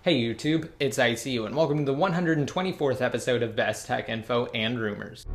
Hey YouTube, it's ICU and welcome to the 124th episode of Best Tech Info and Rumors.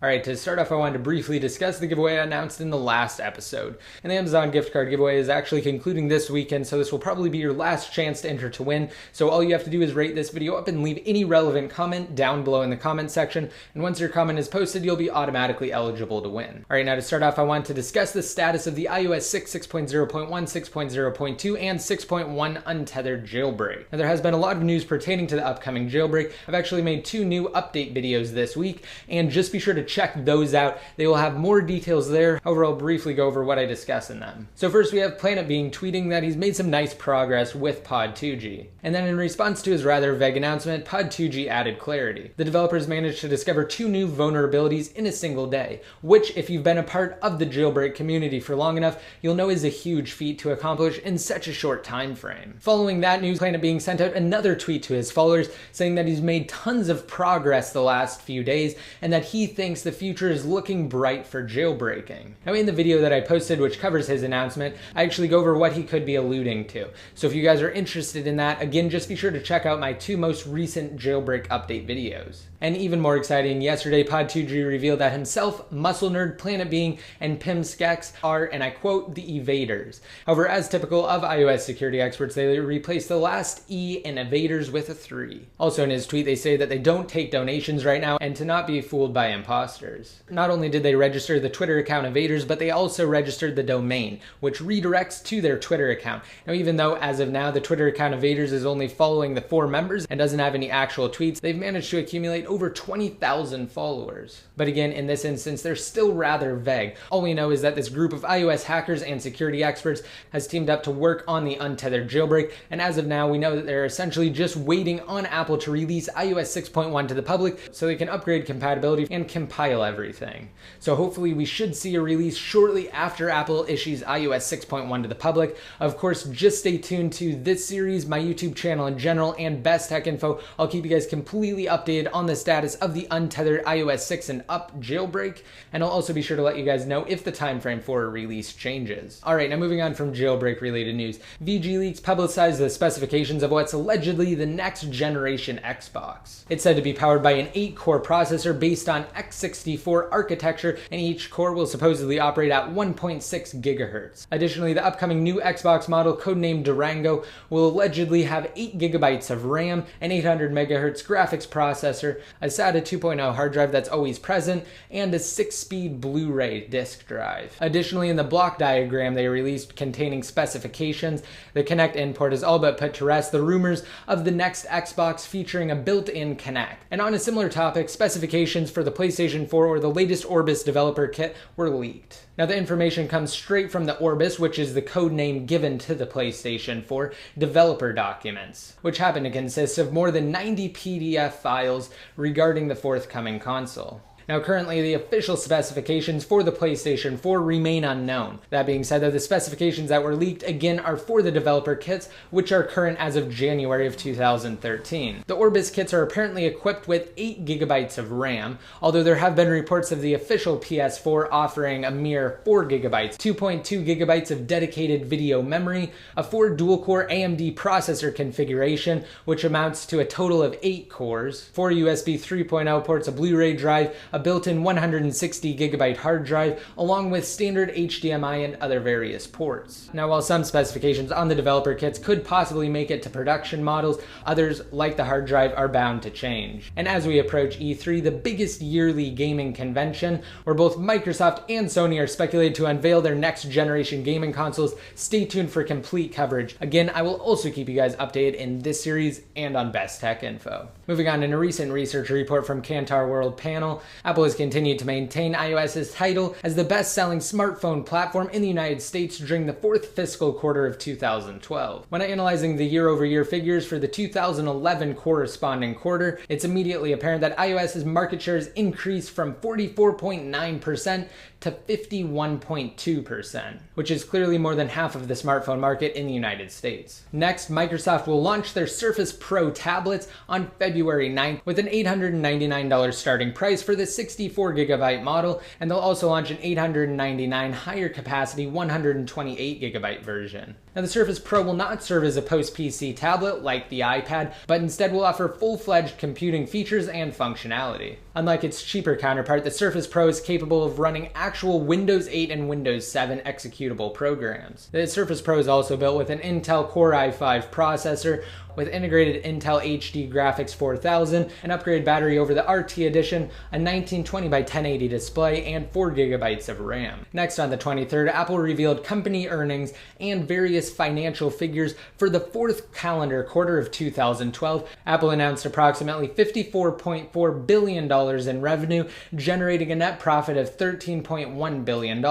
Alright, to start off I wanted to briefly discuss the giveaway announced in the last episode. And the Amazon gift card giveaway is actually concluding this weekend, so this will probably be your last chance to enter to win. So all you have to do is rate this video up and leave any relevant comment down below in the comment section. And once your comment is posted, you'll be automatically eligible to win. Alright, now to start off I want to discuss the status of the iOS 6, 6.0.1, 6.0.2, and 6.1 untethered jailbreak. Now there has been a lot of news pertaining to the upcoming jailbreak. I've actually made 2 new update videos this week, and just be sure to check those out. They will have more details there. However, I'll briefly go over what I discuss in them. So first we have Planet Being tweeting that he's made some nice progress with Pod 2G. And then in response to his rather vague announcement, Pod 2G added clarity. The developers managed to discover 2 new vulnerabilities in a single day, which if you've been a part of the jailbreak community for long enough, you'll know is a huge feat to accomplish in such a short time frame. Following that news, Planet Being sent out another tweet to his followers saying that he's made tons of progress the last few days and that he thinks the future is looking bright for jailbreaking. Now in the video that I posted which covers his announcement, I actually go over what he could be alluding to. So if you guys are interested in that, again, just be sure to check out my 2 most recent jailbreak update videos. And even more exciting, yesterday Pod 2G revealed that himself, Muscle Nerd, Planet Being, and PimSkex are, and I quote, the evaders. However, as typical of iOS security experts, they replaced the last E in evaders with a 3. Also in his tweet, they say that they don't take donations right now and to not be fooled by imposters. Not only did they register the Twitter account evaders, but they also registered the domain, which redirects to their Twitter account. Now even though as of now the Twitter account evaders is only following the 4 members and doesn't have any actual tweets, they've managed to accumulate over 20,000 followers. But again, in this instance, they're still rather vague. All we know is that this group of iOS hackers and security experts has teamed up to work on the untethered jailbreak, and as of now, we know that they're essentially just waiting on Apple to release iOS 6.1 to the public so they can upgrade compatibility and compile everything. So hopefully we should see a release shortly after Apple issues iOS 6.1 to the public. Of course, just stay tuned to this series, my YouTube channel in general, and Best Tech Info. I'll keep you guys completely updated on the status of the untethered iOS 6 and up jailbreak, and I'll also be sure to let you guys know if the time frame for a release changes. Alright, now moving on from jailbreak related news, VG Leaks publicized the specifications of what's allegedly the next generation Xbox. It's said to be powered by an 8-core processor based on x64 architecture, and each core will supposedly operate at 1.6 gigahertz. Additionally, the upcoming new Xbox model, codenamed Durango, will allegedly have 8 gigabytes of RAM, an 800 megahertz graphics processor, a SATA 2.0 hard drive that's always present, and a 6-speed Blu-ray disc drive. Additionally, in the block diagram they released containing specifications, the Kinect import has all but put to rest the rumors of the next Xbox featuring a built-in Kinect. And on a similar topic, specifications for the PlayStation 4 or the latest Orbis developer kit were leaked. Now the information comes straight from the Orbis, which is the code name given to the PlayStation 4 developer documents, which happen to consist of more than 90 PDF files regarding the forthcoming console. Now currently the official specifications for the PlayStation 4 remain unknown. That being said, though, the specifications that were leaked again are for the developer kits, which are current as of January of 2013. The Orbis kits are apparently equipped with 8 gigabytes of RAM, although there have been reports of the official PS4 offering a mere 4 gigabytes, 2.2 gigabytes of dedicated video memory, a 4 dual-core AMD processor configuration, which amounts to a total of 8 cores, 4 USB 3.0 ports, a Blu-ray drive, a built-in 160 gigabyte hard drive, along with standard HDMI and other various ports. Now while some specifications on the developer kits could possibly make it to production models, others, like the hard drive, are bound to change. And as we approach E3, the biggest yearly gaming convention, where both Microsoft and Sony are speculated to unveil their next generation gaming consoles, stay tuned for complete coverage. Again, I will also keep you guys updated in this series and on Best Tech Info. Moving on, in a recent research report from Kantar World Panel, Apple has continued to maintain iOS's title as the best-selling smartphone platform in the United States during the 4th fiscal quarter of 2012. When analyzing the year-over-year figures for the 2011 corresponding quarter, it's immediately apparent that iOS's market share has increased from 44.9% to 51.2%, which is clearly more than half of the smartphone market in the United States. Next, Microsoft will launch their Surface Pro tablets on February 9th with an $899 starting price for the 64GB model, and they'll also launch an 899 higher capacity 128GB version. Now, the Surface Pro will not serve as a post-PC tablet like the iPad, but instead will offer full-fledged computing features and functionality. Unlike its cheaper counterpart, the Surface Pro is capable of running actual Windows 8 and Windows 7 executable programs. The Surface Pro is also built with an Intel Core i5 processor, with integrated Intel HD Graphics 4000, an upgraded battery over the RT edition, a 1920 by 1080 display, and 4GB of RAM. Next, on the 23rd, Apple revealed company earnings and various financial figures for the fourth calendar quarter of 2012. Apple announced approximately $54.4 billion in revenue, generating a net profit of $13.1 billion,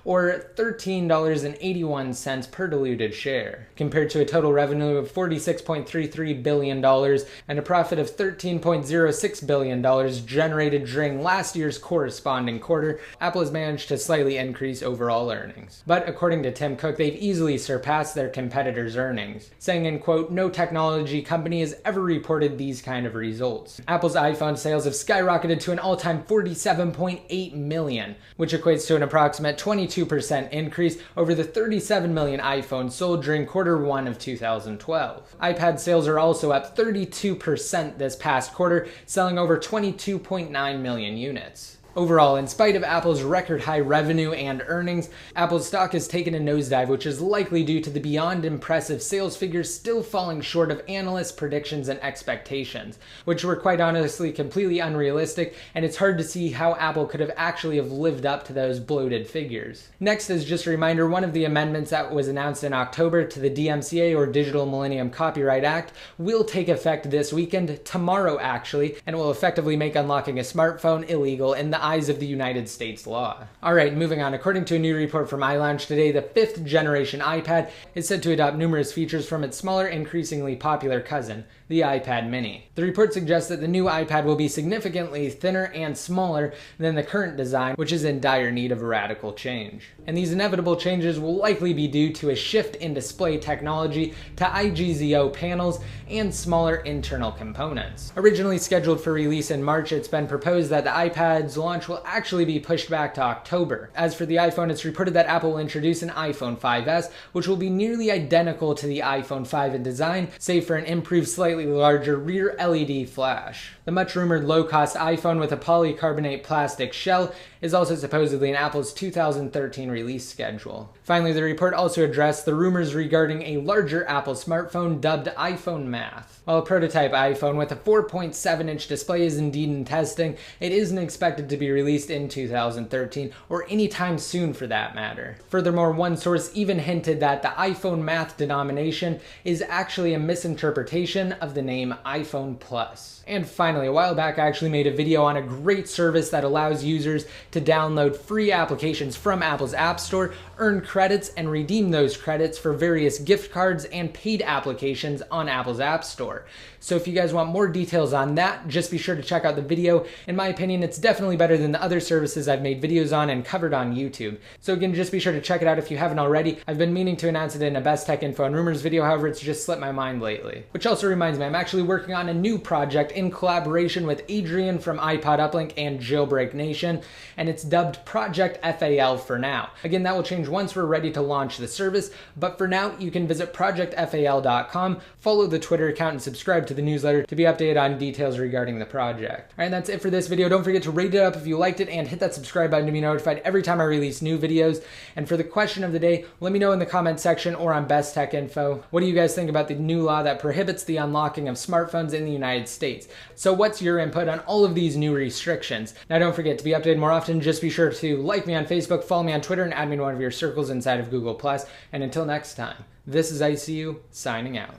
or $13.81 per diluted share, compared to a total revenue of $46.33 billion and a profit of $13.06 billion generated during last year's corresponding quarter. Apple has managed to slightly increase overall earnings. But according to Tim Cook, they've easily surpassed their competitors' earnings, saying in quote, "No technology company has ever reported these kind of results." Apple's iPhone sales have skyrocketed to an all-time 47.8 million, which equates to an approximate 22% increase over the 37 million iPhones sold during Q1 of 2012. iPad sales are also up 32% this past quarter, selling over 22.9 million units. Overall, in spite of Apple's record high revenue and earnings, Apple's stock has taken a nosedive, which is likely due to the beyond impressive sales figures still falling short of analysts' predictions and expectations, which were quite honestly completely unrealistic, and it's hard to see how Apple could have actually lived up to those bloated figures. Next, as just a reminder, one of the amendments that was announced in October to the DMCA, or Digital Millennium Copyright Act, will take effect this weekend, tomorrow actually, and will effectively make unlocking a smartphone illegal in the eyes of the United States law. Alright, moving on. According to a new report from iLounge today, the 5th generation iPad is said to adopt numerous features from its smaller, increasingly popular cousin, the iPad mini. The report suggests that the new iPad will be significantly thinner and smaller than the current design, which is in dire need of a radical change. And these inevitable changes will likely be due to a shift in display technology to IGZO panels and smaller internal components. Originally scheduled for release in March, it's been proposed that the iPad's launch will actually be pushed back to October. As for the iPhone, it's reported that Apple will introduce an iPhone 5S, which will be nearly identical to the iPhone 5 in design, save for an improved, slightly larger rear LED flash. The much rumored low-cost iPhone with a polycarbonate plastic shell is also supposedly in Apple's 2013 release schedule. Finally, the report also addressed the rumors regarding a larger Apple smartphone dubbed iPhone Math. While a prototype iPhone with a 4.7-inch display is indeed in testing, it isn't expected to be released in 2013, or anytime soon for that matter. Furthermore, one source even hinted that the iPhone Math denomination is actually a misinterpretation of the name iPhone Plus. And finally, a while back I actually made a video on a great service that allows users to download free applications from Apple's App Store, earn credits, and redeem those credits for various gift cards and paid applications on Apple's App Store. So if you guys want more details on that, just be sure to check out the video. In my opinion, it's definitely better than the other services I've made videos on and covered on YouTube. So again, just be sure to check it out if you haven't already. I've been meaning to announce it in a Best Tech Info and Rumors video, however, it's just slipped my mind lately. Which also reminds me, I'm actually working on a new project in collaboration with Adrian from iPod Uplink and Jailbreak Nation, and it's dubbed Project FAL for now. Again, that will change once we're ready to launch the service, but for now, you can visit projectfal.com, follow the Twitter account, and subscribe to the newsletter to be updated on details regarding the project. Alright, that's it for this video. Don't forget to rate it up if you liked it, and hit that subscribe button to be notified every time I release new videos. And for the question of the day, let me know in the comment section or on Best Tech Info. What do you guys think about the new law that prohibits the unlocking of smartphones in the United States? So what's your input on all of these new restrictions? Now don't forget, to be updated more often, just be sure to like me on Facebook, follow me on Twitter, and add me to one of your circles inside of Google+. And until next time, this is ICU, signing out.